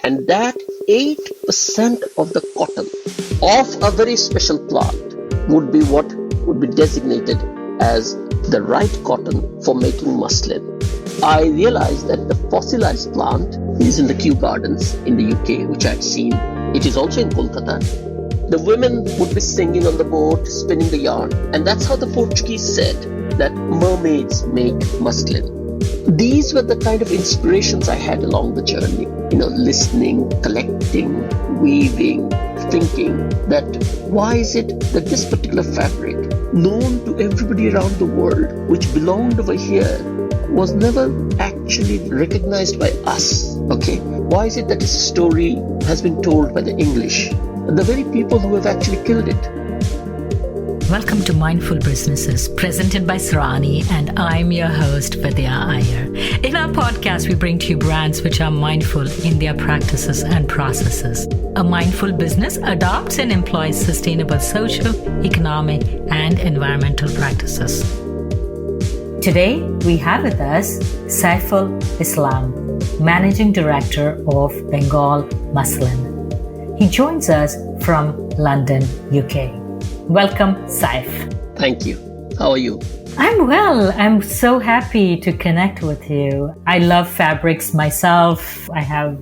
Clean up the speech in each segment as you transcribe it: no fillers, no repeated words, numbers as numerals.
And that 8% of the cotton of a very special plant would be what would be designated as the right cotton for making muslin. I realized that the fossilized plant is in the Kew Gardens in the UK, which I had seen. It is also in Kolkata. The women would be singing on the boat, spinning the yarn, and that's how the Portuguese said that mermaids make muslin. These were the kind of inspirations I had along the journey, listening, collecting, weaving, thinking that why is it that this particular fabric, known to everybody around the world, which belonged over here, was never actually recognized by us, okay? Why is it that this story has been told by the English, the very people who have actually killed it? Welcome to Mindful Businesses, presented by Sarani, and I'm your host, Vidya Iyer. In our podcast, we bring to you brands which are mindful in their practices and processes. A mindful business adopts and employs sustainable social, economic, and environmental practices. Today, we have with us Saiful Islam, Managing Director of Bengal Muslin. He joins us from London, UK. Welcome, Saif. Thank you. How are you? I'm well. I'm so happy to connect with you. I love fabrics myself. I have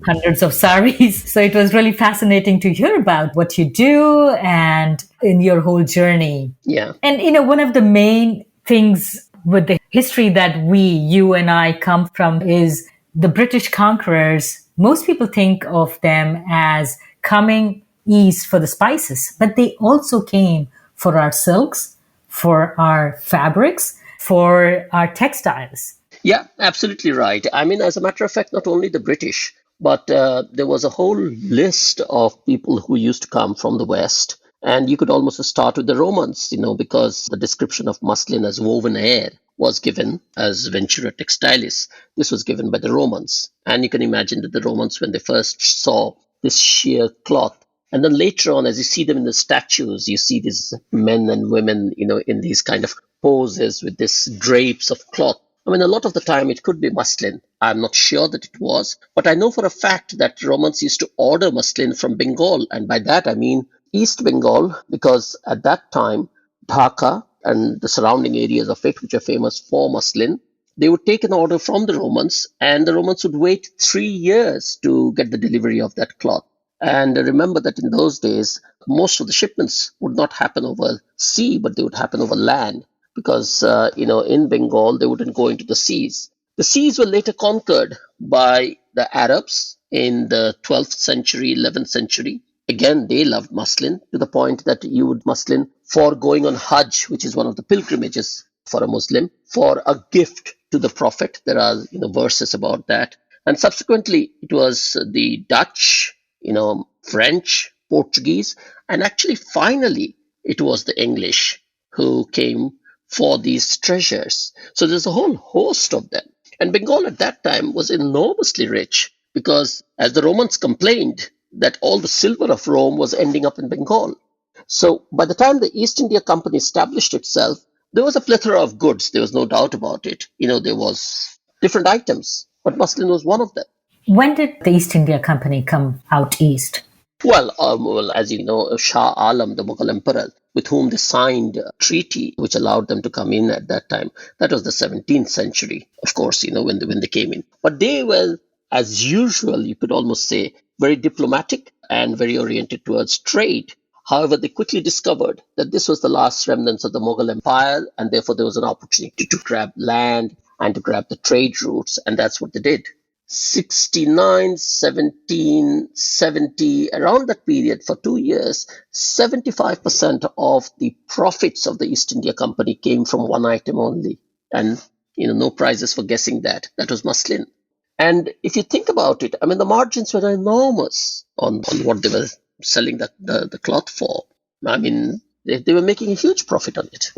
hundreds of saris. So it was really fascinating to hear about what you do and in your whole journey. Yeah. And, one of the main things with the history that you and I come from is the British conquerors. Most people think of them as coming east for the spices, but they also came for our silks, for our fabrics, for our textiles. Yeah, absolutely right. I mean, as a matter of fact, not only the British, but there was a whole list of people who used to come from the West. And you could almost start with the Romans, because the description of muslin as woven air was given as Ventura Textilis. This was given by the Romans. And you can imagine that the Romans, when they first saw this sheer cloth, and then later on, as you see them in the statues, you see these men and women, in these kind of poses with these drapes of cloth. I mean, a lot of the time it could be muslin. I'm not sure that it was, but I know for a fact that Romans used to order muslin from Bengal. And by that, I mean East Bengal, because at that time, Dhaka and the surrounding areas of it, which are famous for muslin, they would take an order from the Romans, and the Romans would wait 3 years to get the delivery of that cloth. And remember that in those days, most of the shipments would not happen over sea, but they would happen over land because, in Bengal, they wouldn't go into the seas. The seas were later conquered by the Arabs in the 12th century, 11th century. Again, they loved muslin to the point that you would muslin for going on Hajj, which is one of the pilgrimages for a Muslim, for a gift to the Prophet. There are, verses about that. And subsequently, it was the Dutch, French, Portuguese, and actually finally it was the English who came for these treasures. So there's a whole host of them. And Bengal at that time was enormously rich because, as the Romans complained, that all the silver of Rome was ending up in Bengal. So by the time the East India Company established itself, there was a plethora of goods. There was no doubt about it. There was different items, but muslin was one of them. When did the East India Company come out east? Well, as you know, Shah Alam, the Mughal emperor, with whom they signed a treaty which allowed them to come in at that time. That was the 17th century, of course, when they came in. But they were, as usual, you could almost say, very diplomatic and very oriented towards trade. However, they quickly discovered that this was the last remnants of the Mughal Empire, and therefore there was an opportunity to grab land and to grab the trade routes, and that's what they did. 69, 17, 70, around that period for 2 years, 75% of the profits of the East India Company came from one item only. And, no prizes for guessing that. That was muslin. And if you think about it, I mean, the margins were enormous on what they were selling the cloth for. I mean, they were making a huge profit on it.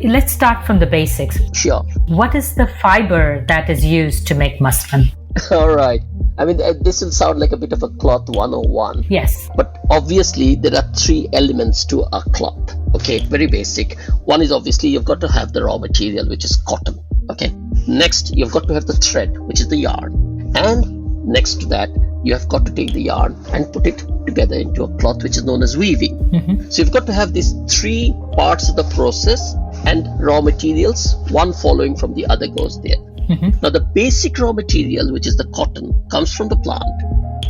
Let's start from the basics. Sure. What is the fiber that is used to make muslin? All right. I mean, this will sound like a bit of a cloth 101. Yes. But obviously, there are 3 elements to a cloth. Okay, very basic. One is obviously you've got to have the raw material, which is cotton. Okay. Next, you've got to have the thread, which is the yarn. And next to that, you have got to take the yarn and put it together into a cloth, which is known as weaving. So you've got to have these three parts of the process and raw materials, one following from the other goes there. Now, the basic raw material, which is the cotton, comes from the plant.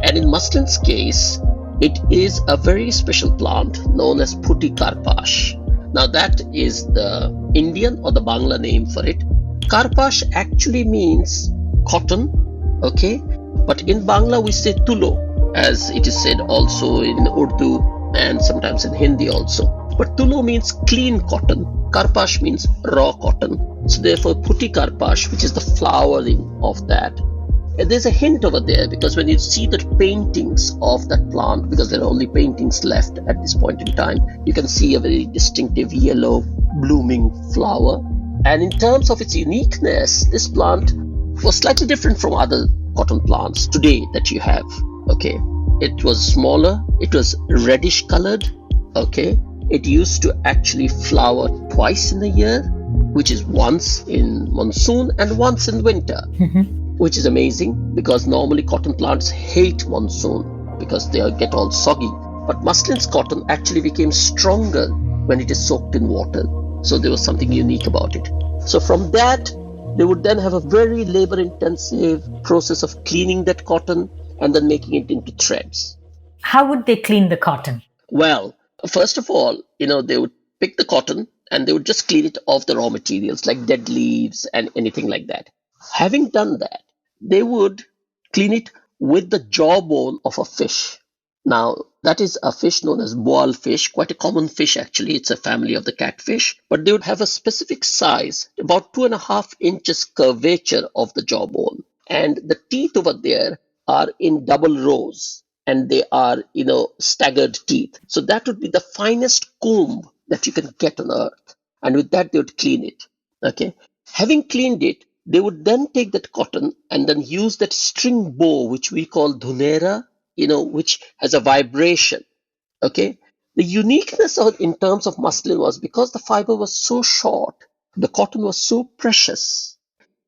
And in muslin's case, it is a very special plant known as putti karpash. Now, that is the Indian or the Bangla name for it. Karpash actually means cotton, okay? But in Bangla, we say tulo, as it is said also in Urdu and sometimes in Hindi also. But tulo means clean cotton. Karpash means raw cotton. So therefore, putti karpash, which is the flowering of that. And there's a hint over there, because when you see the paintings of that plant, because there are only paintings left at this point in time, you can see a very distinctive yellow blooming flower. And in terms of its uniqueness, this plant was slightly different from other cotton plants today that you have. Okay, it was smaller, it was reddish colored. Okay, it used to actually flower twice in a year, which is once in monsoon and once in winter, which is amazing, because normally cotton plants hate monsoon because they get all soggy. But muslin's cotton actually became stronger when it is soaked in water. So there was something unique about it. So from that, they would then have a very labor-intensive process of cleaning that cotton and then making it into threads. How would they clean the cotton? Well, first of all, they would pick the cotton and they would just clean it off the raw materials like dead leaves and anything like that. Having done that, they would clean it with the jawbone of a fish. Now, that is a fish known as boal fish, quite a common fish actually. It's a family of the catfish. But they would have a specific size, about 2.5 inches curvature of the jawbone. And the teeth over there are in double rows. And they are, staggered teeth. So that would be the finest comb that you can get on earth. And with that, they would clean it. Okay. Having cleaned it, they would then take that cotton and then use that string bow, which we call dhunera, which has a vibration. Okay. The uniqueness in terms of muslin was because the fiber was so short, the cotton was so precious,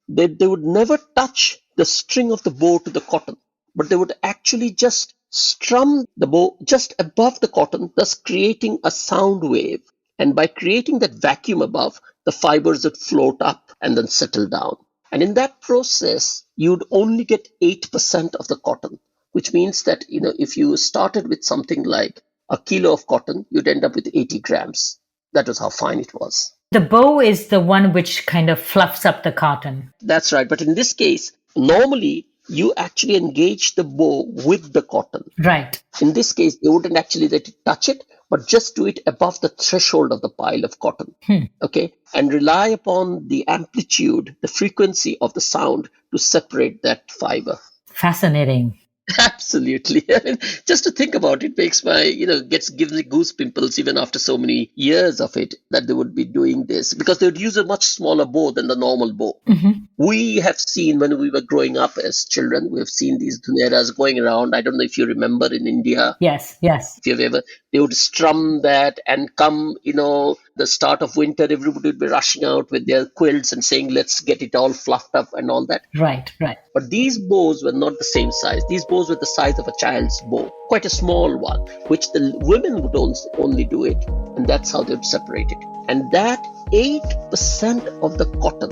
that they would never touch the string of the bow to the cotton, but they would actually just strum the bow just above the cotton, thus creating a sound wave. And by creating that vacuum above, the fibers would float up and then settle down. And in that process, you'd only get 8% of the cotton, which means that, if you started with something like a kilo of cotton, you'd end up with 80 grams. That was how fine it was. The bow is the one which kind of fluffs up the cotton. That's right. But in this case, normally, you actually engage the bow with the cotton. Right. In this case, they wouldn't actually let it touch it, but just do it above the threshold of the pile of cotton. Okay. And rely upon the amplitude, the frequency of the sound to separate that fiber. Fascinating. Absolutely. I mean, just to think about it makes my, gives me goose pimples even after so many years of it, that they would be doing this, because they would use a much smaller bow than the normal bow. We have seen, when we were growing up as children, we have seen these dhuneras going around. I don't know if you remember in India. Yes. If you've ever, they would strum that and come, the start of winter, everybody would be rushing out with their quilts and saying, let's get it all fluffed up and all that. Right. But these bows were not the same size. These bows were the size of a child's bow, quite a small one, which the women would only do it. And that's how they would separate it. And that 8% of the cotton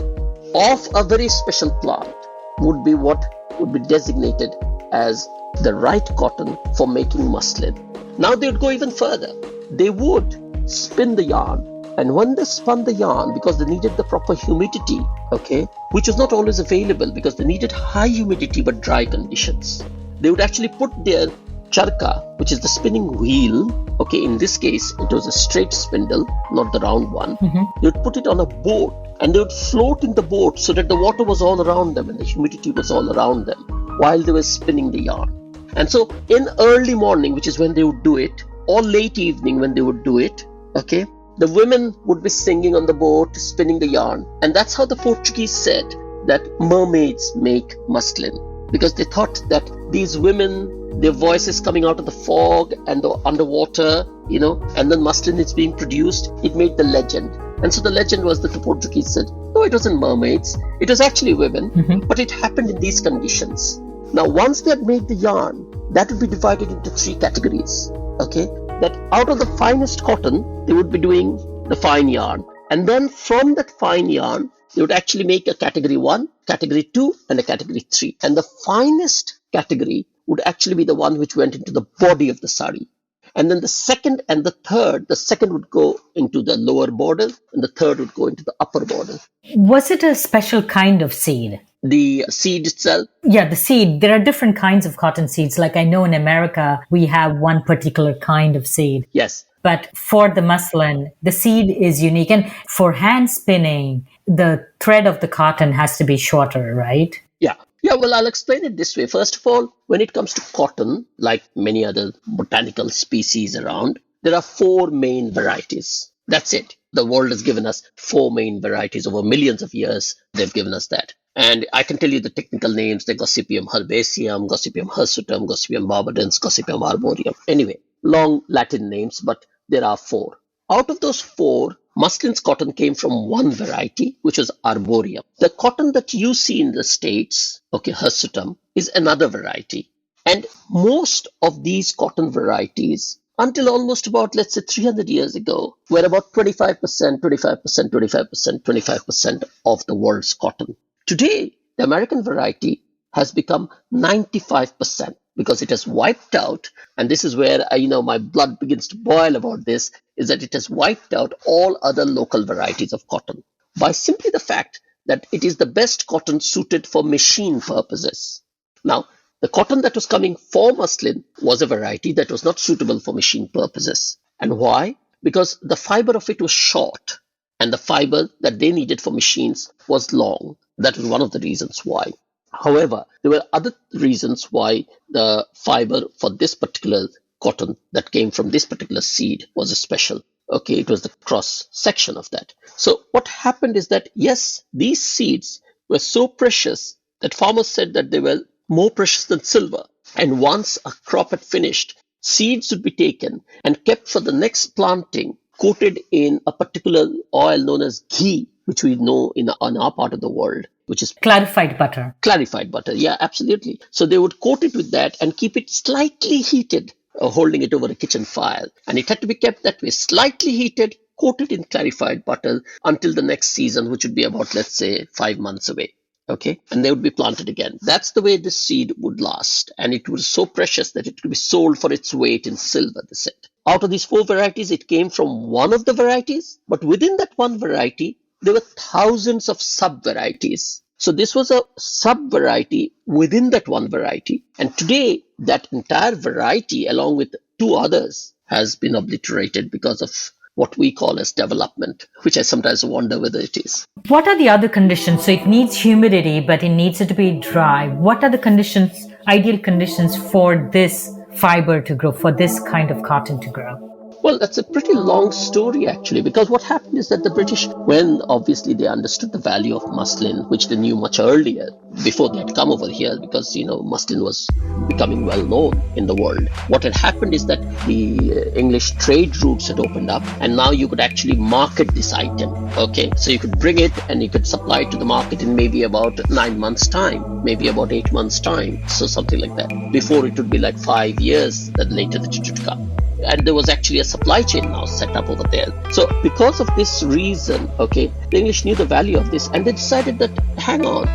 of a very special plant would be what would be designated as the right cotton for making muslin. Now they would go even further. They would spin the yarn. And when they spun the yarn, because they needed the proper humidity, okay, which was not always available because they needed high humidity but dry conditions, they would actually put their charka, which is the spinning wheel, okay, in this case, it was a straight spindle, not the round one. They would put it on a boat and they would float in the boat so that the water was all around them and the humidity was all around them while they were spinning the yarn. And so in early morning, which is when they would do it, or late evening when they would do it, okay, the women would be singing on the boat, spinning the yarn. And that's how the Portuguese said that mermaids make muslin, because they thought that these women, their voices coming out of the fog and the underwater, and then muslin is being produced. It made the legend. And so the legend was that the Portuguese said, no, it wasn't mermaids. It was actually women, but it happened in these conditions. Now, once they had made the yarn, that would be divided into three categories. Okay, that out of the finest cotton, they would be doing the fine yarn. And then from that fine yarn, they would actually make a category 1, category 2, and a category 3. And the finest category would actually be the one which went into the body of the sari. And then the second and the second would go into the lower border, and the third would go into the upper border. Was it a special kind of seed? The seed itself? Yeah, the seed. There are different kinds of cotton seeds. Like I know in America, we have one particular kind of seed. Yes. But for the muslin, the seed is unique. And for hand spinning, the thread of the cotton has to be shorter, right? Yeah. Yeah, well, I'll explain it this way. First of all, when it comes to cotton, like many other botanical species around, there are 4 main varieties. That's it. The world has given us 4 main varieties over millions of years. They've given us that. And I can tell you the technical names: the Gossypium herbaceum, Gossypium hirsutum, Gossypium barbadens, Gossypium arboreum. Anyway, long Latin names, but there are 4. Out of those 4, muslin's cotton came from one variety, which was arboreum. The cotton that you see in the States, okay, hirsutum, is another variety. And most of these cotton varieties, until almost about, let's say, 300 years ago, were about 25%, 25%, 25%, 25% of the world's cotton. Today, the American variety has become 95% because it has wiped out, and this is where my blood begins to boil about this, is that it has wiped out all other local varieties of cotton by simply the fact that it is the best cotton suited for machine purposes. Now, the cotton that was coming for muslin was a variety that was not suitable for machine purposes. And why? Because the fiber of it was short, and the fiber that they needed for machines was long. That was one of the reasons why. However, there were other reasons why the fiber for this particular cotton that came from this particular seed was special. Okay, it was the cross section of that. So what happened is that, yes, these seeds were so precious that farmers said that they were more precious than silver. And once a crop had finished, seeds would be taken and kept for the next planting, coated in a particular oil known as ghee, which we know in our part of the world, which is clarified butter. Clarified butter, yeah, absolutely. So they would coat it with that and keep it slightly heated, holding it over a kitchen fire. And it had to be kept that way, slightly heated, coated in clarified butter until the next season, which would be about, let's say, 5 months away. Okay, and they would be planted again. That's the way this seed would last. And it was so precious that it could be sold for its weight in silver, they said. Out of these 4 varieties, it came from one of the varieties, but within that one variety, there were thousands of sub-varieties. So this was a sub-variety within that one variety. And today, that entire variety, along with 2 others, has been obliterated because of what we call as development, which I sometimes wonder whether it is. What are the other conditions? So it needs humidity, but it needs it to be dry. What are the conditions, ideal conditions for this fiber to grow, for this kind of cotton to grow? Well, that's a pretty long story, actually, because what happened is that the British, when obviously they understood the value of muslin, which they knew much earlier, before they had come over here, because, muslin was becoming well known in the world. What had happened is that the English trade routes had opened up, and now you could actually market this item. Okay, so you could bring it and you could supply it to the market in maybe about 9 months' time, maybe about 8 months' time, so something like that. Before it would be like 5 years that later that it should come. And there was actually a supply chain now set up over there. So because of this reason, okay, the English knew the value of this, and they decided that, hang on,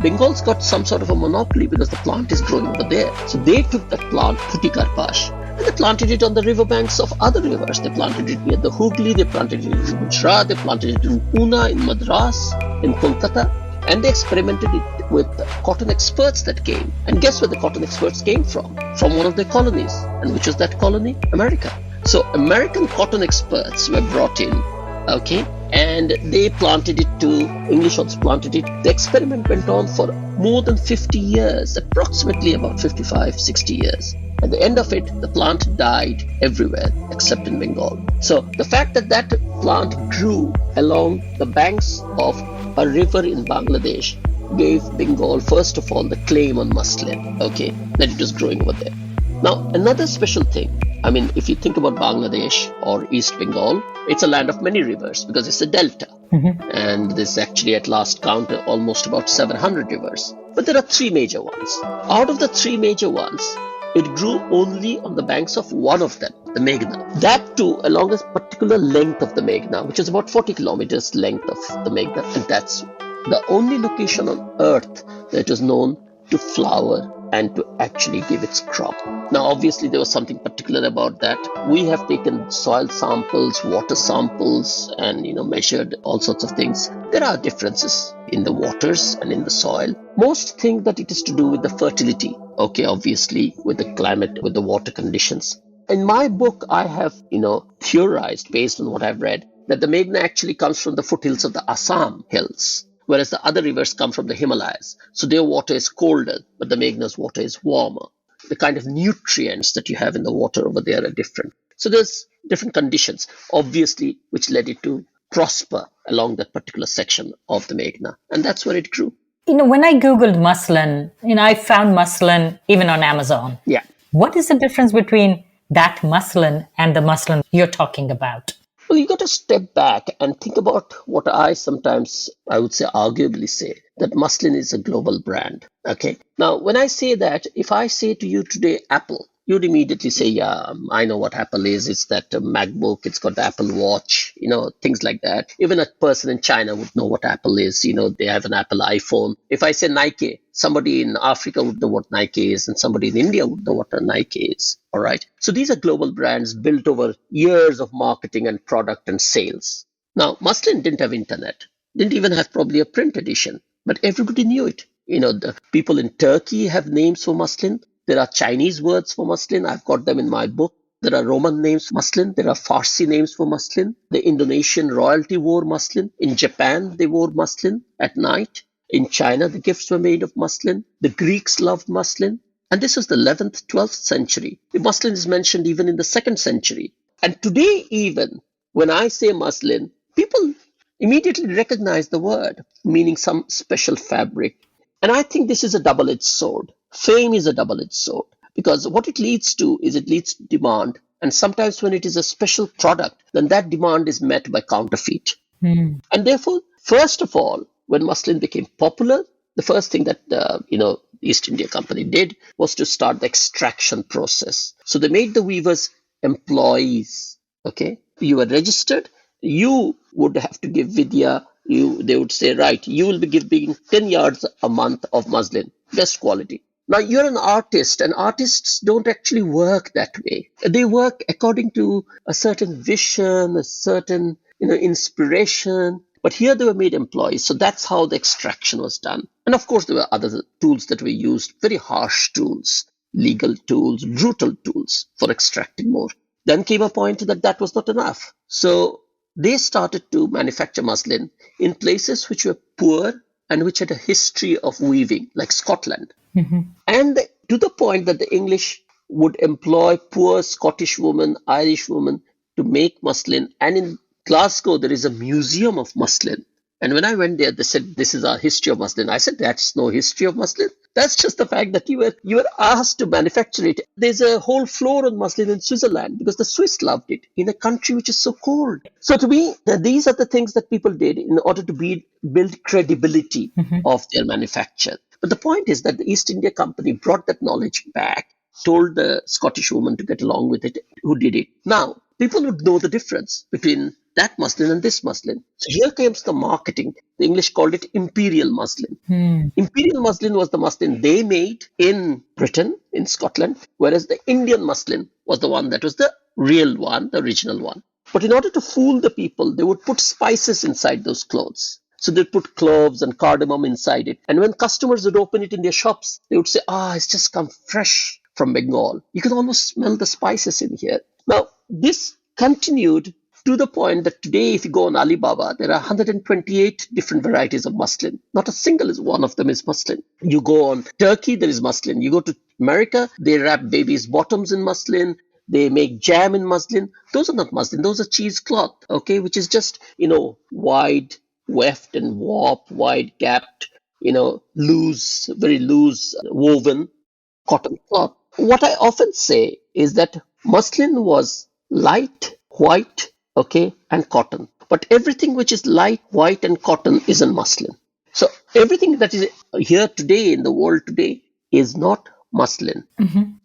Bengal's got some sort of a monopoly because the plant is growing over there. So they took that plant, Putti Karpash, and they planted it on the riverbanks of other rivers. They planted it near the Hooghly, they planted it in Gujarat, they planted it in Pune, in Madras, in Kolkata. And they experimented it with cotton experts that came. And guess where the cotton experts came from? From one of their colonies. And which was that colony? America. So American cotton experts were brought in, okay, and they planted it too. English ones planted it. The experiment went on for more than 50 years, approximately about 55, 60 years. At the end of it, the plant died everywhere except in Bengal. So the fact that that plant grew along the banks of a river in Bangladesh gave Bengal, first of all, the claim on muslin, okay, that it was growing over there. Now, another special thing, if you think about Bangladesh or East Bengal, it's a land of many rivers because it's a delta. And this actually at last count almost about 700 rivers. But there are three major ones. Out of the three major ones, it grew only on the banks of one of them, the Meghna. That too along a particular length of the Meghna, which is about 40 kilometers length of the Meghna, and that's the only location on earth that is known to flower and to actually give its crop. Now, obviously, there was something particular about that. We have taken soil samples, water samples, and measured all sorts of things. There are differences in the waters and in the soil. Most think that it is to do with the fertility. Okay, obviously, with the climate, with the water conditions. In my book, I have, theorized based on what I've read that the Meghna actually comes from the foothills of the Assam hills, whereas the other rivers come from the Himalayas. So their water is colder, but the Meghna's water is warmer. The kind of nutrients that you have in the water over there are different. So there's different conditions, obviously, which led it to prosper along that particular section of the Meghna. And that's where it grew. When I Googled muslin, I found muslin even on Amazon. Yeah. What is the difference between that muslin and the muslin you're talking about? Well, you got to step back and think about what I would say, arguably say, that muslin is a global brand. Okay. Now, when I say that, if I say to you today, Apple, you'd immediately say, yeah, I know what Apple is. It's that MacBook. It's got the Apple Watch, things like that. Even a person in China would know what Apple is. They have an Apple iPhone. If I say Nike, somebody in Africa would know what Nike is, and somebody in India would know what a Nike is. All right. So these are global brands built over years of marketing and product and sales. Now, muslin didn't have internet, didn't even have probably a print edition, but everybody knew it. The people in Turkey have names for muslin. There are Chinese words for muslin. I've got them in my book. There are Roman names for muslin. There are Farsi names for muslin. The Indonesian royalty wore muslin. In Japan, they wore muslin at night. In China, the gifts were made of muslin. The Greeks loved muslin. And this was the 11th, 12th century. The muslin is mentioned even in the 2nd century. And today, even when I say muslin, people immediately recognize the word, meaning some special fabric. And I think this is a double-edged sword. Fame is a double-edged sword, because what it leads to is it leads to demand. And sometimes when it is a special product, then that demand is met by counterfeit. And therefore, first of all, when muslin became popular, the first thing that the East India Company did was to start the extraction process. So they made the weavers employees. Okay, you were registered. You would have to give vidya. They would say, right, you will be giving 10 yards a month of muslin, best quality. Now, you're an artist, and artists don't actually work that way. They work according to a certain vision, a certain inspiration. But here they were made employees. So that's how the extraction was done. And of course, there were other tools that were used, very harsh tools, legal tools, brutal tools for extracting more. Then came a point that was not enough. So they started to manufacture muslin in places which were poor and which had a history of weaving, like Scotland. And to the point that the English would employ poor Scottish women, Irish women to make muslin. And in Glasgow, there is a museum of muslin. And when I went there, they said, this is our history of muslin. I said, that's no history of muslin. That's just the fact that you were asked to manufacture it. There's a whole floor on muslin in Switzerland because the Swiss loved it in a country which is so cold. So to me, these are the things that people did in order to build credibility of their manufacture. But the point is that the East India Company brought that knowledge back, told the Scottish woman to get along with it, who did it. Now, people would know the difference between that muslin and this muslin. So here comes the marketing. The English called it imperial muslin. Imperial muslin was the muslin they made in Britain, in Scotland, whereas the Indian muslin was the one that was the real one, the original one. But in order to fool the people, they would put spices inside those clothes. So they'd put cloves and cardamom inside it. And when customers would open it in their shops, they would say, it's just come fresh from Bengal. You can almost smell the spices in here. Now, this continued to the point that today, if you go on Alibaba, there are 128 different varieties of muslin. Not a single one of them is muslin. You go on Turkey, there is muslin. You go to America, they wrap babies' bottoms in muslin. They make jam in muslin. Those are not muslin. Those are cheesecloth, okay, which is just, wide, weft and warp, wide gapped, loose, very loose woven cotton cloth. What I often say is that muslin was light, white, okay, and cotton. But everything which is light, white, and cotton is in muslin. So everything that is here today in the world today is not muslin.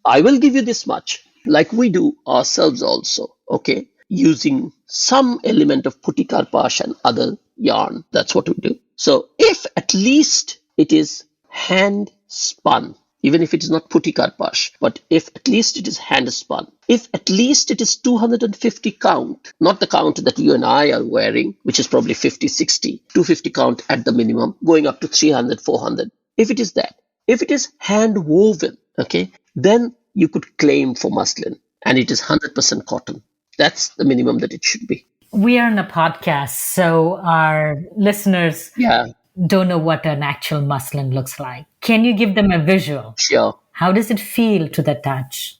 I will give you this much, like we do ourselves also, okay, using some element of putti karpash and other yarn. That's what we do. So if at least it is hand spun, even if it is not putti karpash, but if at least it is hand spun, if at least it is 250 count, not the count that you and I are wearing, which is probably 50, 60, 250 count at the minimum, going up to 300, 400. If it is that, if it is hand woven, okay, then you could claim for muslin and it is 100% cotton. That's the minimum that it should be. We are in a podcast, so our listeners Yeah, don't know what an actual muslin looks like. Can you give them a visual? sure. How does it feel to the touch?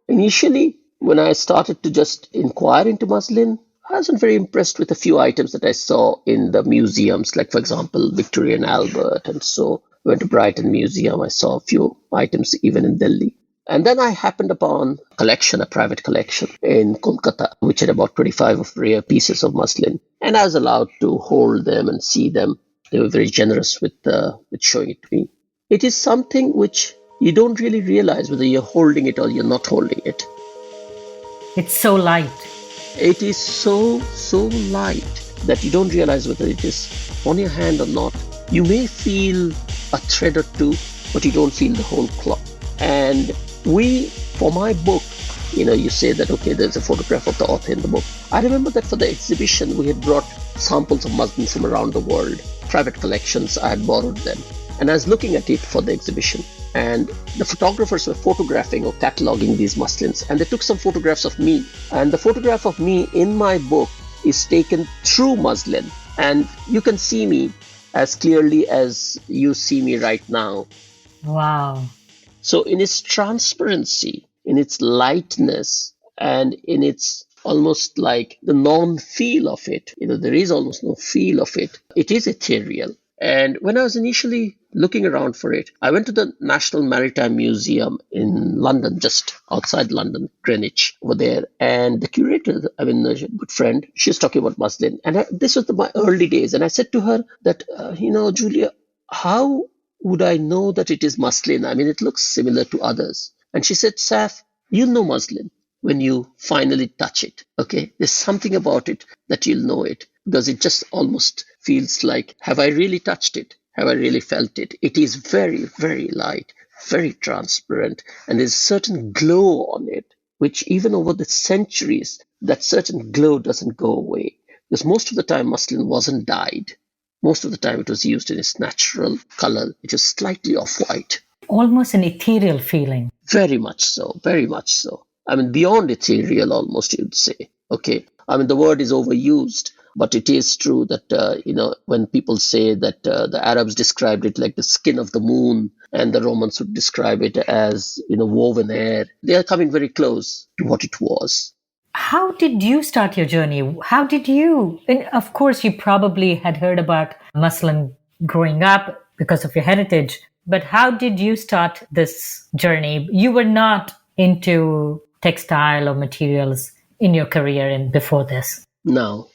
Initially, when I started to just inquire into muslin, I wasn't very impressed with a few items that I saw in the museums, like, for example, Victoria and Albert. And so I went to Brighton Museum. I saw a few items even in Delhi. And then I happened upon a collection, a private collection in Kolkata, which had about 25 of rare pieces of muslin. And I was allowed to hold them and see them. They were very generous with showing it to me. It is something which you don't really realize whether you're holding it or you're not holding it. It's so light. It is so light that you don't realize whether it is on your hand or not. You may feel a thread or two, but you don't feel the whole cloth. And for my book, you say that, okay, there's a photograph of the author in the book. I remember that for the exhibition, we had brought samples of muslin from around the world, private collections, I had borrowed them. And I was looking at it for the exhibition. And the photographers were photographing or cataloging these muslins. And they took some photographs of me. And the photograph of me in my book is taken through muslin. And you can see me as clearly as you see me right now. Wow. So in its transparency, in its lightness, and in its almost like the non-feel of it, there is almost no feel of it. It is ethereal. And when I was initially looking around for it, I went to the National Maritime Museum in London, just outside London, Greenwich, over there. And the curator, a good friend, she was talking about muslin. And this was my early days. And I said to her that, Julia, how would I know that it is muslin? It looks similar to others. And she said, Saif, you'll know muslin when you finally touch it. Okay, there's something about it that you'll know it, because it just almost feels like, have I really touched it? Have I really felt it? It is very, very light, very transparent, and there's a certain glow on it, which even over the centuries, that certain glow doesn't go away. Because most of the time muslin wasn't dyed. Most of the time it was used in its natural color, which is slightly off-white. Almost an ethereal feeling. Very much so, very much so. Beyond ethereal almost, you'd say. Okay. The word is overused, but it is true that, when people say that the Arabs described it like the skin of the moon, and the Romans would describe it as, woven air, they are coming very close to what it was. How did you start your journey? How did you? And of course, you probably had heard about muslin growing up because of your heritage. But how did you start this journey? You were not into textile or materials in your career and before this. No.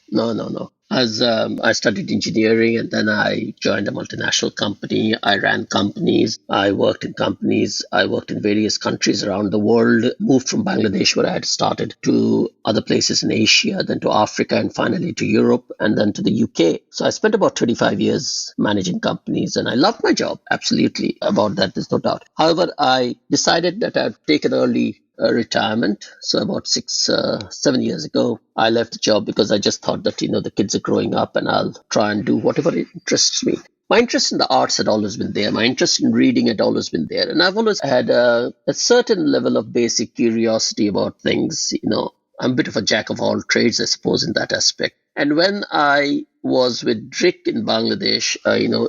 As I studied engineering, and then I joined a multinational company. I ran companies. I worked in companies. I worked in various countries around the world. Moved from Bangladesh, where I had started, to other places in Asia, then to Africa, and finally to Europe, and then to the UK. So I spent about 25 years managing companies, and I loved my job. Absolutely. About that, there's no doubt. However, I decided that I'd take an early retirement. So about 7 years ago, I left the job because I just thought that, the kids are growing up and I'll try and do whatever interests me. My interest in the arts had always been there. My interest in reading had always been there. And I've always had a certain level of basic curiosity about things. I'm a bit of a jack of all trades, I suppose, in that aspect. And when I was with DRIC in Bangladesh,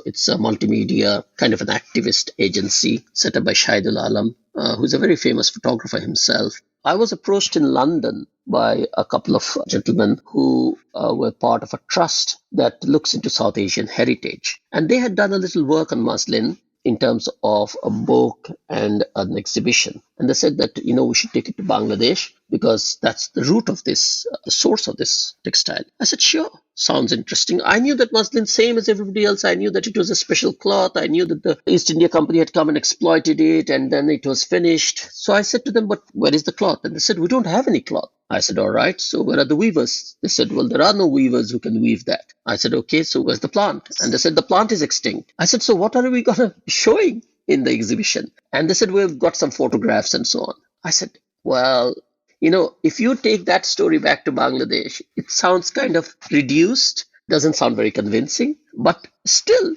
it's a multimedia kind of an activist agency set up by Shahidul Alam, who's a very famous photographer himself. I was approached in London by a couple of gentlemen who were part of a trust that looks into South Asian heritage. And they had done a little work on muslin in terms of a book and an exhibition. And they said that, we should take it to Bangladesh because that's the root of this, the source of this textile. I said, sure, sounds interesting. I knew that muslin, same as everybody else. I knew that it was a special cloth. I knew that the East India Company had come and exploited it, and then it was finished. So I said to them, but where is the cloth? And they said, we don't have any cloth. I said, all right, so where are the weavers? They said, well, there are no weavers who can weave that. I said, okay, so where's the plant? And they said, the plant is extinct. I said, so what are we going to be showing in the exhibition? And they said, we've got some photographs and so on. I said, well, if you take that story back to Bangladesh, it sounds kind of reduced, doesn't sound very convincing, but still,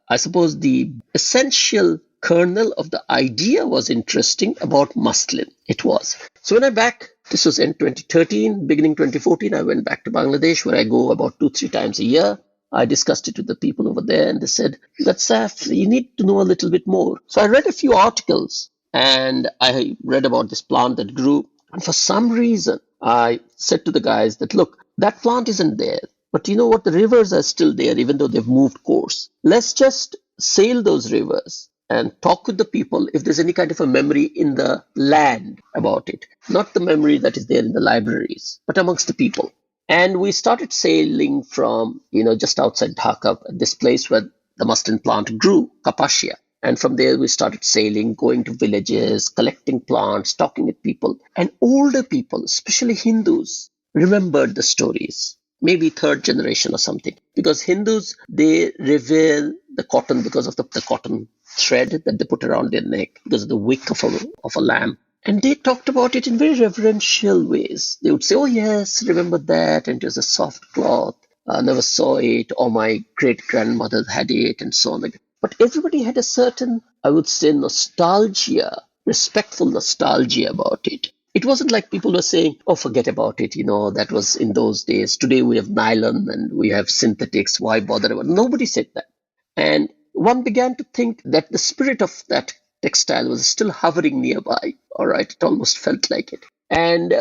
I suppose the essential kernel of the idea was interesting about muslin. It was. So when this was in 2013, beginning 2014, I went back to Bangladesh, where I go about 2-3 times a year. I discussed it with the people over there, and they said, that's you need to know a little bit more. So I read a few articles, and I read about this plant that grew. And for some reason, I said to the guys that, look, that plant isn't there. But you know what? The rivers are still there, even though they've moved course. Let's just sail those rivers and talk with the people if there's any kind of a memory in the land about it. Not the memory that is there in the libraries, but amongst the people. And we started sailing from, just outside Dhaka, this place where the muslin plant grew, Kapasia. And from there, we started sailing, going to villages, collecting plants, talking with people. And older people, especially Hindus, remembered the stories, maybe third generation or something. Because Hindus, they revere the cotton because of the cotton thread that they put around their neck, because of the wick of a lamb. And they talked about it in very reverential ways. They would say, oh, yes, remember that, and it was a soft cloth. I never saw it, or my great-grandmother had it, and so on. But everybody had a certain, I would say, nostalgia, respectful nostalgia about it. It wasn't like people were saying, oh, forget about it, that was in those days. Today we have nylon and we have synthetics, why bother about it? Nobody said that. And one began to think that the spirit of that textile was still hovering nearby. All right, it almost felt like it. And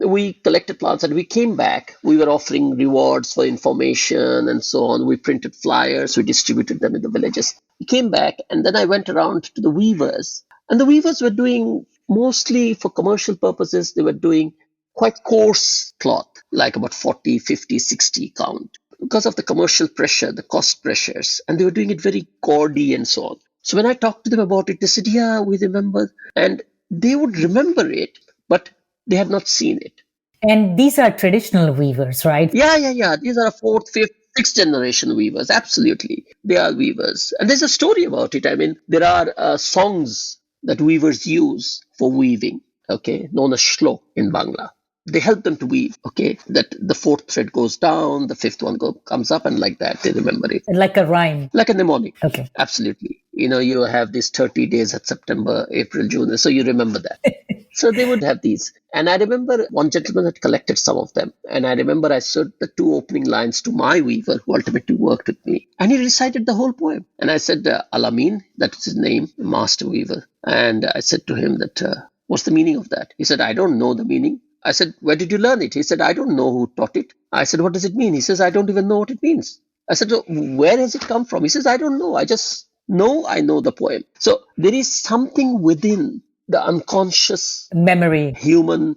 we collected plants and we came back. We were offering rewards for information and so on. We printed flyers. We distributed them in the villages. We came back, and then I went around to the weavers. And the weavers were doing, mostly for commercial purposes, they were doing quite coarse cloth, like about 40, 50, 60 count, because of the commercial pressure, the cost pressures. And they were doing it very gaudy and so on. So when I talked to them about it, they said, yeah, we remember. And they would remember it, but they had not seen it. And these are traditional weavers, right? Yeah. These are 4th, 5th, 6th generation weavers. Absolutely. They are weavers. And there's a story about it. I mean, there are songs that weavers use for weaving, okay, known as shlo in Bangla. They help them to weave, okay, that the 4th thread goes down, the 5th one comes up, and like that, they remember it. Like a rhyme. Like a mnemonic. Okay. Absolutely. You have these 30 days at September, April, June, so you remember that. So they would have these. And I remember one gentleman had collected some of them. And I remember I showed the 2 opening lines to my weaver, who ultimately worked with me. And he recited the whole poem. And I said, Alamin, that is his name, master weaver. And I said to him that, what's the meaning of that? He said, I don't know the meaning. I said, where did you learn it? He said, I don't know who taught it. I said, what does it mean? He says, I don't even know what it means. I said, so where has it come from? He says, I don't know. I just know I know the poem. So there is something within the unconscious memory, human,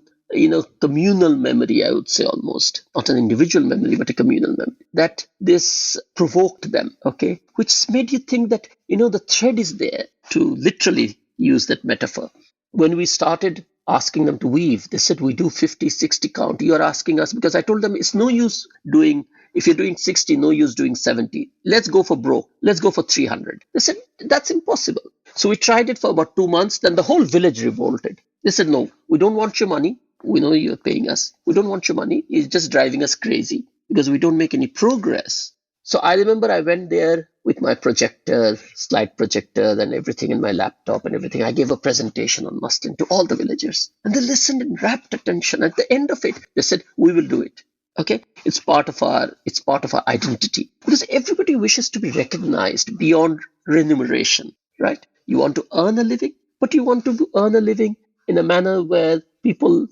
communal memory, I would say almost. Not an individual memory, but a communal memory. That this provoked them, okay? Which made you think that, the thread is there, to literally use that metaphor. When we started asking them to weave, they said, we do 50, 60 count. You are asking us, because I told them it's no use doing, if you're doing 60, no use doing 70. Let's go for broke. Let's go for 300. They said, that's impossible. So we tried it for about 2 months. Then the whole village revolted. They said, no, we don't want your money. We know you're paying us. We don't want your money. It's just driving us crazy because we don't make any progress. So I remember I went there with my projector, slide projector, and everything in my laptop and everything. I gave a presentation on muslin to all the villagers. And they listened in rapt attention. At the end of it, they said, we will do it. Okay, it's part of our identity, because everybody wishes to be recognized beyond remuneration, right? You want to earn a living, but you want to earn a living in a manner where people,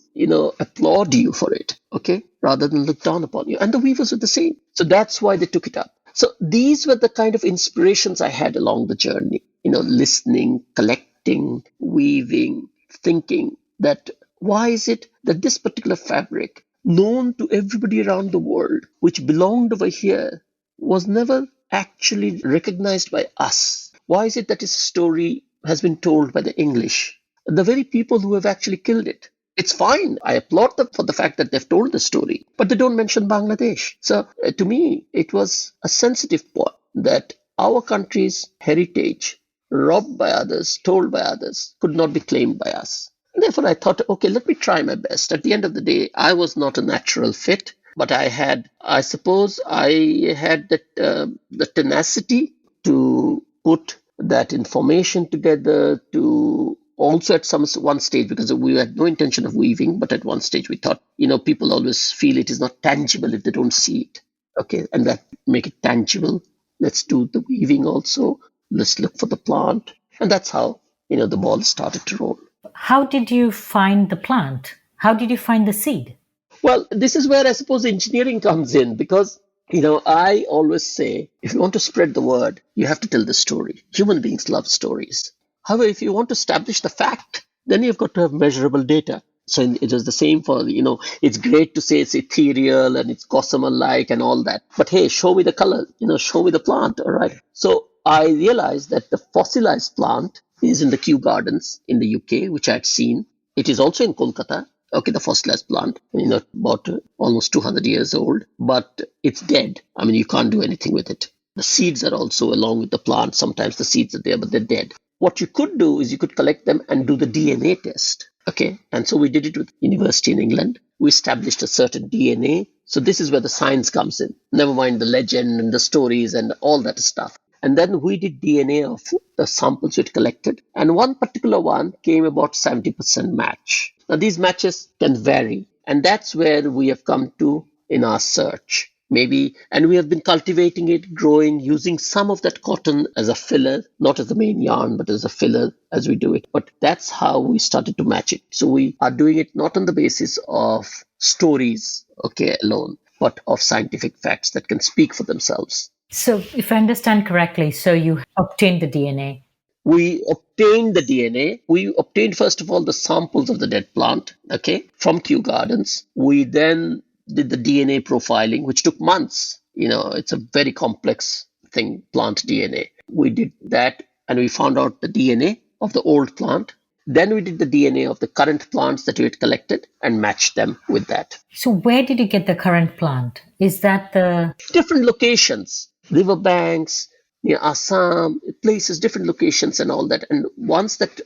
applaud you for it, okay, rather than look down upon you. And the weavers were the same. So that's why they took it up. So these were the kind of inspirations I had along the journey, listening, collecting, weaving, thinking that why is it that this particular fabric, known to everybody around the world, which belonged over here, was never actually recognized by us? Why is it that its story has been told by the English, the very people who have actually killed it? It's fine. I applaud them for the fact that they've told the story, but they don't mention Bangladesh. So to me, it was a sensitive point that our country's heritage, robbed by others, told by others, could not be claimed by us. Therefore, I thought, okay, let me try my best. At the end of the day, I was not a natural fit, but I suppose I had the tenacity to put that information together, to also at one stage, because we had no intention of weaving, but at one stage we thought, people always feel it is not tangible if they don't see it. Okay, and that make it tangible. Let's do the weaving also. Let's look for the plant. And that's how, the ball started to roll. How did you find the plant? How did you find the seed? Well, this is where I suppose engineering comes in, because I always say, if you want to spread the word, you have to tell the story. Human beings love stories. However, if you want to establish the fact, then you've got to have measurable data. So it is the same for, it's great to say it's ethereal and it's gossamer-like and all that. But hey, show me the color, show me the plant, all right? So I realized that the fossilized plant is in the Kew Gardens in the UK, which I had seen. It is also in Kolkata. Okay, the fossilized plant, about almost 200 years old, but it's dead. I mean, you can't do anything with it. The seeds are also along with the plant. Sometimes the seeds are there, but they're dead. What you could do is you could collect them and do the DNA test. Okay, and so we did it with university in England. We established a certain DNA. So this is where the science comes in. Never mind the legend and the stories and all that stuff. And then we did DNA of the samples we had collected. And one particular one came about 70% match. Now, these matches can vary. And that's where we have come to in our search. Maybe, and we have been cultivating it, growing, using some of that cotton as a filler, not as the main yarn, but as a filler as we do it. But that's how we started to match it. So we are doing it not on the basis of stories, okay, alone, but of scientific facts that can speak for themselves. So if I understand correctly, so you obtained the DNA. We obtained the DNA. We obtained, first of all, the samples of the dead plant, okay, from Kew Gardens. We then did the DNA profiling, which took months. It's a very complex thing, plant DNA. We did that and we found out the DNA of the old plant. Then we did the DNA of the current plants that we had collected and matched them with that. So where did you get the current plant? Is that the... Different locations, riverbanks, near Assam, places, different locations and all that. And ones that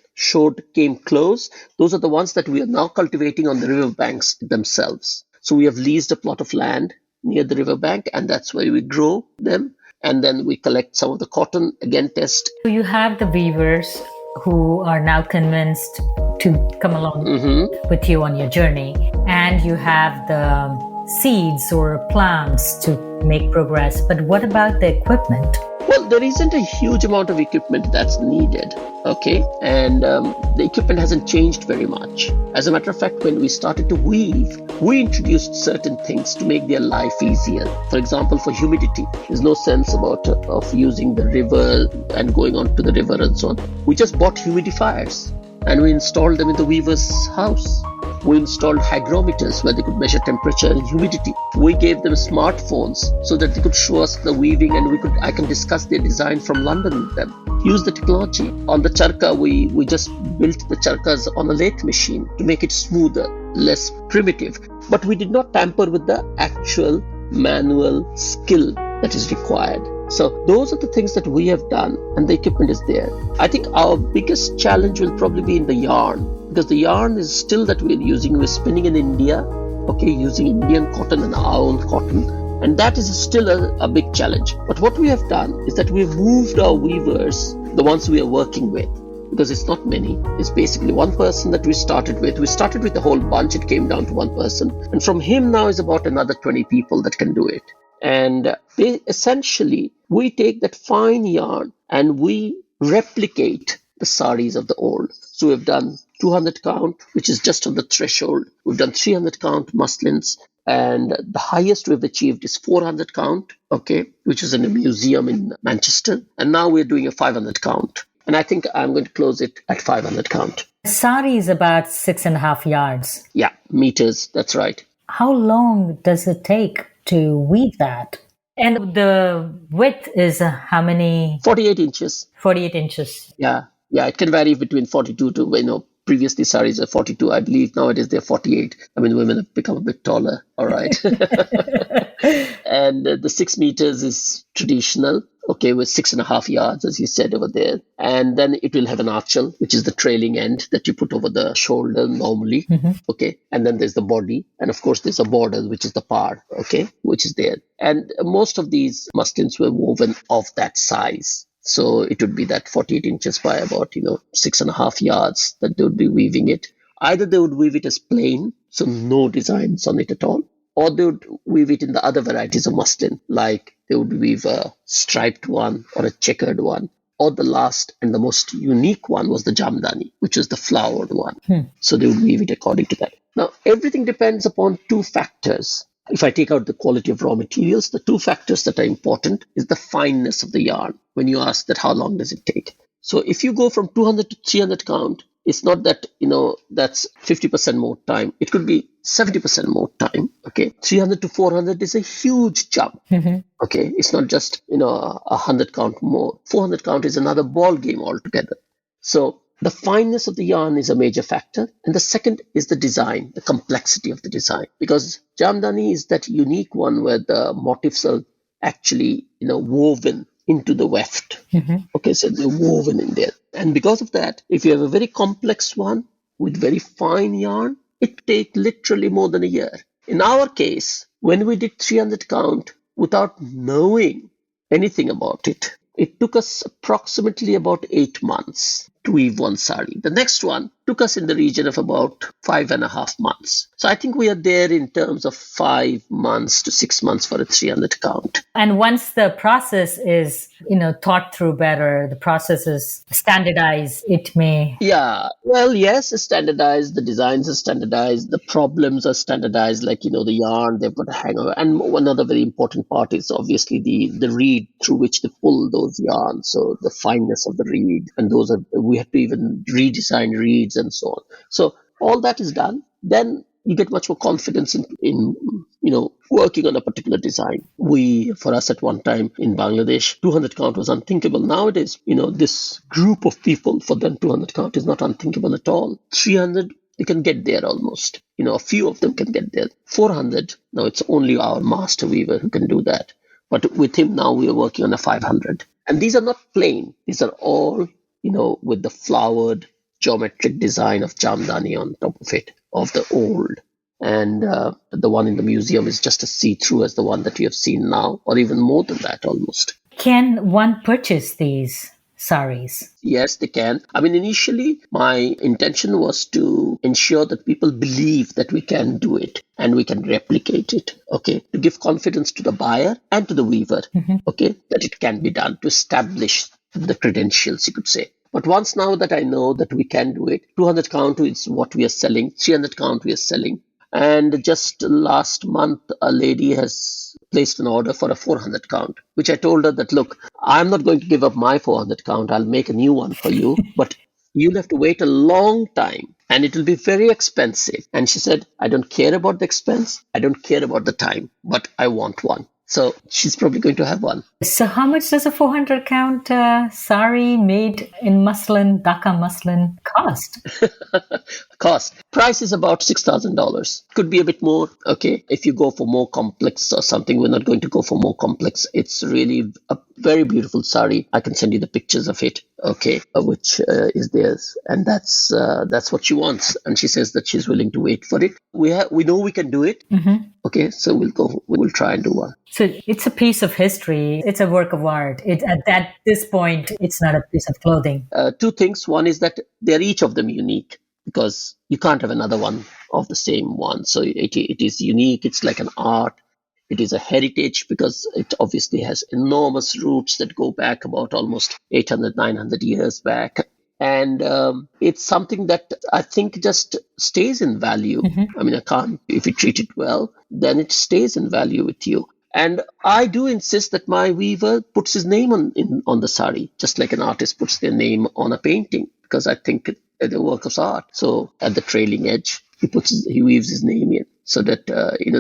came close, those are the ones that we are now cultivating on the riverbanks themselves. So we have leased a plot of land near the riverbank, and that's where we grow them. And then we collect some of the cotton, again test. So you have the weavers who are now convinced to come along with you on your journey. And you have the seeds or plants to make progress. But what about the equipment? Well, there isn't a huge amount of equipment that's needed, okay? And the equipment hasn't changed very much. As a matter of fact, when we started to weave, we introduced certain things to make their life easier. For example, for humidity, there's no sense of using the river and going on to the river and so on. We just bought humidifiers and we installed them in the weaver's house. We installed hygrometers where they could measure temperature and humidity. We gave them smartphones so that they could show us the weaving and I can discuss their design from London with them. Use the technology. On the charka, we just built the charkas on a lathe machine to make it smoother, less primitive. But we did not tamper with the actual manual skill that is required. So those are the things that we have done, and the equipment is there. I think our biggest challenge will probably be in the yarn, because the yarn is still that we're using. We're spinning in India, okay, using Indian cotton and our own cotton. And that is still a big challenge. But what we have done is that we've moved our weavers, the ones we are working with, because it's not many. It's basically one person that we started with. We started with a whole bunch. It came down to one person. And from him now is about another 20 people that can do it. And essentially, we take that fine yarn and we replicate the saris of the old. So we've done 200 count, which is just on the threshold. We've done 300 count muslins. And the highest we've achieved is 400 count, okay, which is in a museum in Manchester. And now we're doing a 500 count. And I think I'm going to close it at 500 count. Sari is about 6.5 yards. Yeah, meters, that's right. How long does it take to weave that? And the width is how many? 48 inches. 48 inches. Yeah, it can vary between 42 to, previously saris are 42. I believe nowadays they're 48. I mean, women have become a bit taller, all right. And the 6 meters is traditional, okay, with 6.5 yards, as you said over there. And then it will have an archel, which is the trailing end that you put over the shoulder normally, okay. And then there's the body. And of course, there's a border, which is the par, okay, which is there. And most of these muslins were woven of that size. So it would be that 48 inches by about, 6.5 yards that they would be weaving it. Either they would weave it as plain, so no designs on it at all, or they would weave it in the other varieties of muslin, like they would weave a striped one or a checkered one. Or the last and the most unique one was the jamdani, which was the flowered one. So they would weave it according to that. Now, everything depends upon two factors. If I take out the quality of raw materials, the two factors that are important is the fineness of the yarn. When you ask that how long does it take? So if you go from 200 to 300 count, it's not that, that's 50% more time. It could be 70% more time. Okay. 300 to 400 is a huge jump. Okay. It's not just, 100 count more. 400 count is another ball game altogether. So the fineness of the yarn is a major factor. And the second is the design, the complexity of the design. Because jamdani is that unique one where the motifs are actually, woven into the weft. Okay, so they're woven in there. And because of that, if you have a very complex one with very fine yarn, it takes literally more than a year. In our case, when we did 300 count without knowing anything about it, it took us approximately about 8 months to weave one sari. The next one took us in the region of about 5.5 months. So I think we are there in terms of 5 months to 6 months for a 300 count. And once the process is, thought through better, the process is standardized, it may... Yeah, well, yes, it's standardized. The designs are standardized. The problems are standardized, like, the yarn, they've got a hang of. And one other very important part is obviously the reed through which they pull those yarns. So the fineness of the reed. And we have to even redesign reeds and so on. So all that is done. Then you get much more confidence in working on a particular design. For us at one time in Bangladesh, 200 count was unthinkable. Nowadays, this group of people, for them 200 count is not unthinkable at all. 300, they can get there almost. A few of them can get there. 400, now it's only our master weaver who can do that. But with him now we are working on a 500. And these are not plain. These are all, with the flowered geometric design of jamdani on top of it, of the old. And the one in the museum is just as see-through as the one that you have seen now, or even more than that almost. Can one purchase these saris? Yes, they can. I mean, initially, my intention was to ensure that people believe that we can do it and we can replicate it, okay, to give confidence to the buyer and to the weaver, okay, that it can be done, to establish the credentials, you could say. But once now that I know that we can do it, 200 count is what we are selling, 300 count we are selling. And just last month, a lady has placed an order for a 400 count, which I told her that, look, I'm not going to give up my 400 count. I'll make a new one for you, but you'll have to wait a long time and it will be very expensive. And she said, I don't care about the expense. I don't care about the time, but I want one. So she's probably going to have one. So how much does a 400 count sari made in muslin, Dhaka muslin, cost? Price is about $6,000. Could be a bit more, okay. If you go for more complex or something, we're not going to go for more complex. It's really a very beautiful sari. I can send you the pictures of it, okay, which is theirs. And that's what she wants. And she says that she's willing to wait for it. We know we can do it. Okay, so we'll try and do one. So it's a piece of history. It's a work of art. At this point, it's not a piece of clothing. Two things. One is that they're each of them unique because you can't have another one of the same one. So it is unique. It's like an art. It is a heritage because it obviously has enormous roots that go back about almost 800, 900 years back. And it's something that I think just stays in value. I mean, if you treat it well, then it stays in value with you. And I do insist that my weaver puts his name on the sari, just like an artist puts their name on a painting, because I think it's a work of art. So at the trailing edge, he weaves his name in, so that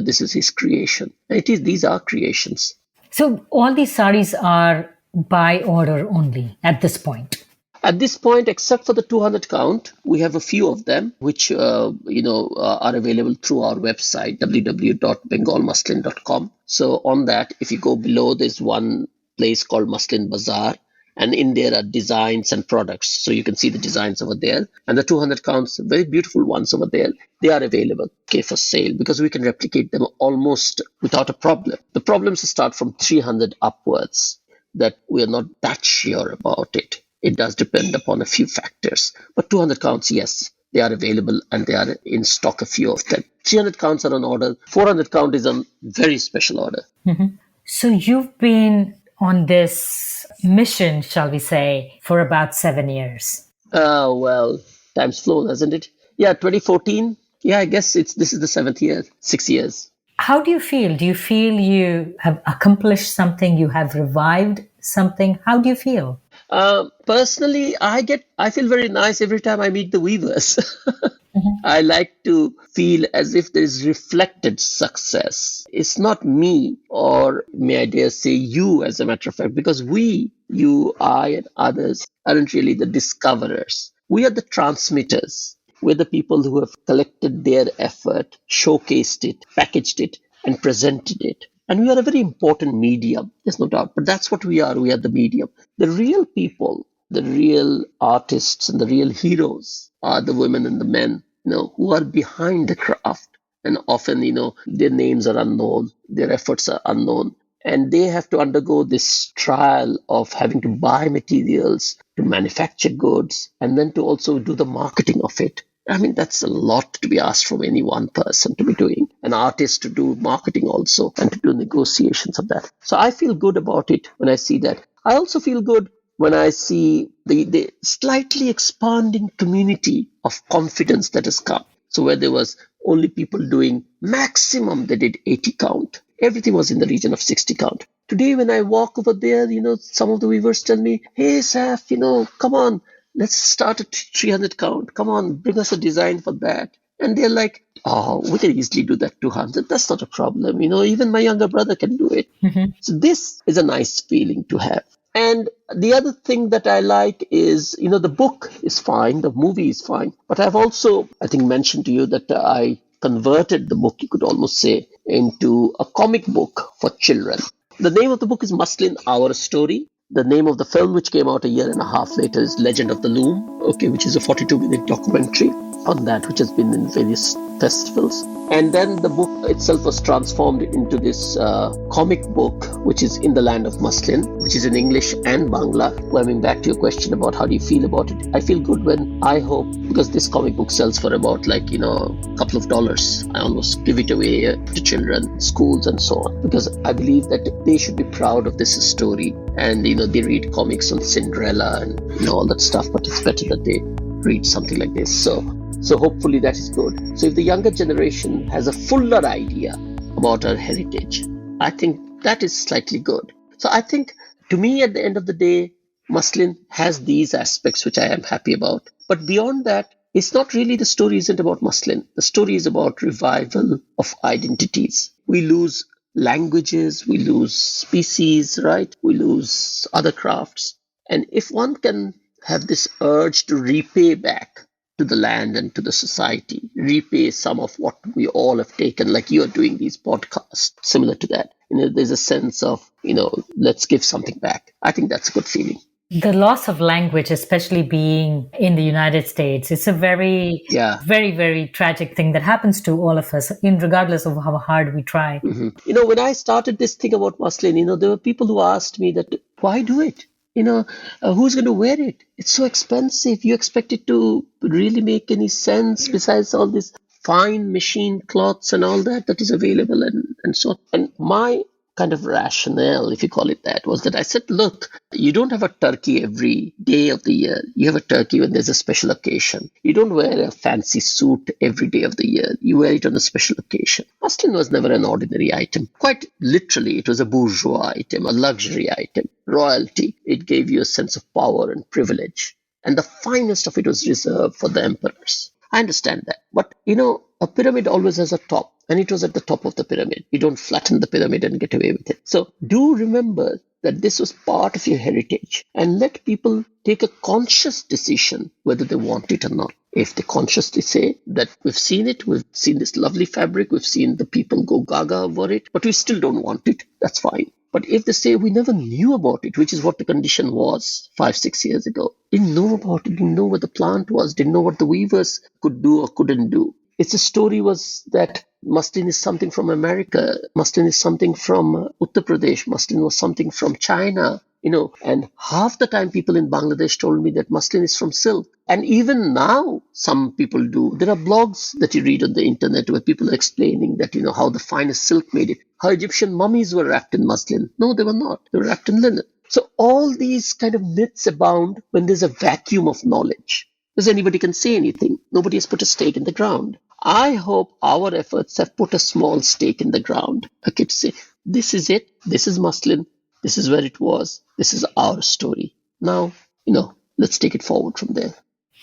this is his creation. And these are creations. So all these saris are by order only at this point. At this point, except for the 200 count, we have a few of them which are available through our website www.bengalmuslin.com. So on that, if you go below, there's one place called Muslin Bazaar, and in there are designs and products. So you can see the designs over there, and the 200 counts, very beautiful ones over there. They are available, okay, for sale, because we can replicate them almost without a problem. The problems start from 300 upwards, that we are not that sure about it. It does depend upon a few factors. But 200 counts, yes, they are available and they are in stock, a few of them. 300 counts are on order. 400 count is on very special order. Mm-hmm. So you've been on this mission, shall we say, for about 7 years. Well, time's flown, hasn't it? Yeah, 2014. Yeah, I guess this is the 7th year, 6 years. How do you feel? Do you feel you have accomplished something? You have revived something? How do you feel? Personally, I feel very nice every time I meet the weavers. I like to feel as if there is reflected success. It's not me, or may I dare say you, as a matter of fact, because you, I, and others aren't really the discoverers. We are the transmitters. We're the people who have collected their effort, showcased it, packaged it, and presented it. And we are a very important medium, there's no doubt. But that's what we are. We are the medium. The real people, the real artists, and the real heroes are the women and the men, who are behind the craft. And often, their names are unknown, their efforts are unknown. And they have to undergo this trial of having to buy materials, to manufacture goods, and then to also do the marketing of it. I mean, that's a lot to be asked from any one person to be doing. An artist to do marketing also, and to do negotiations of that. So I feel good about it when I see that. I also feel good when I see the slightly expanding community of confidence that has come. So where there was only people doing maximum, they did 80 count. Everything was in the region of 60 count. Today, when I walk over there, some of the weavers tell me, hey, Saif, come on, let's start at 300 count. Come on, bring us a design for that. And they're like, oh, we can easily do that 200. That's not a problem. Even my younger brother can do it. Mm-hmm. So this is a nice feeling to have. And the other thing that I like is, the book is fine, the movie is fine. But I've also, I think, mentioned to you that I converted the book, you could almost say, into a comic book for children. The name of the book is Muslin, Our Story. The name of the film, which came out a year and a half later, is Legend of the Loom, which is a 42-minute documentary on that, which has been in various festivals. And then the book itself was transformed into this comic book, which is In the Land of Muslin, which is in English and Bangla. Coming back to your question about how do you feel about it, I feel good when I hope, because this comic book sells for about a couple of dollars. I almost give it away to children, schools, and so on, because I believe that they should be proud of this story. And they read comics on Cinderella and all that stuff, but it's better that they read something like this. So hopefully that is good. So if the younger generation has a fuller idea about our heritage, I think that is slightly good. So I think, to me, at the end of the day, Muslin has these aspects which I am happy about. But beyond that, it's not really, the story isn't about Muslin. The story is about revival of identities. We lose languages, we lose species, right? We lose other crafts. And if one can have this urge to repay back to the land and to the society, repay some of what we all have taken, like you are doing these podcasts, similar to that. There's a sense of, let's give something back. I think that's a good feeling. The loss of language, especially being in the United States, it's a very, very, very tragic thing that happens to all of us, regardless of how hard we try. Mm-hmm. When I started this thing about muslin, there were people who asked me that, why do it? Who's going to wear it? It's so expensive. You expect it to really make any sense besides all this fine machine cloths and all that is available and so on. And my kind of rationale, if you call it that, was that I said, look, you don't have a turkey every day of the year. You have a turkey when there's a special occasion. You don't wear a fancy suit every day of the year. You wear it on a special occasion. Muslin was never an ordinary item. Quite literally, it was a bourgeois item, a luxury item, royalty. It gave you a sense of power and privilege. And the finest of it was reserved for the emperors. I understand that. But, a pyramid always has a top, and it was at the top of the pyramid. You don't flatten the pyramid and get away with it. So do remember that this was part of your heritage, and let people take a conscious decision whether they want it or not. If they consciously say that we've seen this lovely fabric, we've seen the people go gaga over it, but we still don't want it, that's fine. But if they say we never knew about it, which is what the condition was 5-6 years ago, didn't know about it, didn't know what the plant was, didn't know what the weavers could do or couldn't do. Its story was that muslin is something from America, muslin is something from Uttar Pradesh, muslin was something from China, and half the time people in Bangladesh told me that muslin is from silk. And even now, some people do. There are blogs that you read on the internet where people are explaining that, how the finest silk made it. How Egyptian mummies were wrapped in muslin. No, they were not. They were wrapped in linen. So all these kind of myths abound when there's a vacuum of knowledge. Because anybody can say anything. Nobody has put a stake in the ground. I hope our efforts have put a small stake in the ground. Okay, to say, this is it. This is muslin. This is where it was. This is our story. Now, let's take it forward from there.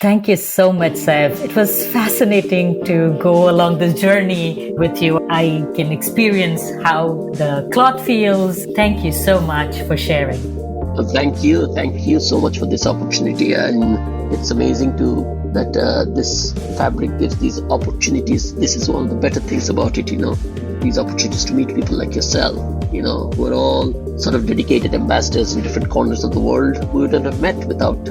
Thank you so much, Saif. It was fascinating to go along this journey with you. I can experience how the cloth feels. Thank you so much for sharing. Thank you. Thank you so much for this opportunity. And it's amazing that this fabric gives these opportunities. This is one of the better things about it, these opportunities to meet people like yourself, who are all sort of dedicated ambassadors in different corners of the world who wouldn't have met without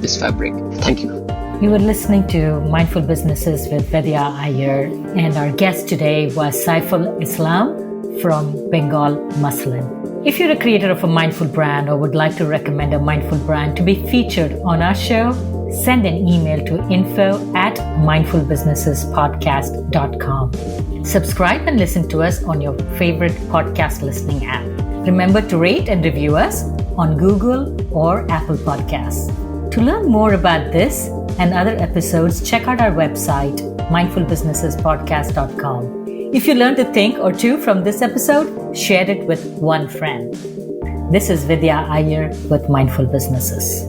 this fabric. Thank you. You were listening to Mindful Businesses with Vidya Iyer, and our guest today was Saiful Islam from Bengal Muslin. If you're a creator of a mindful brand or would like to recommend a mindful brand to be featured on our show, send an email to info@mindfulbusinessespodcast.com. Subscribe and listen to us on your favorite podcast listening app. Remember to rate and review us on Google or Apple Podcasts. To learn more about this and other episodes, check out our website, mindfulbusinessespodcast.com. If you learned a thing or two from this episode, share it with one friend. This is Vidya Iyer with Mindful Businesses.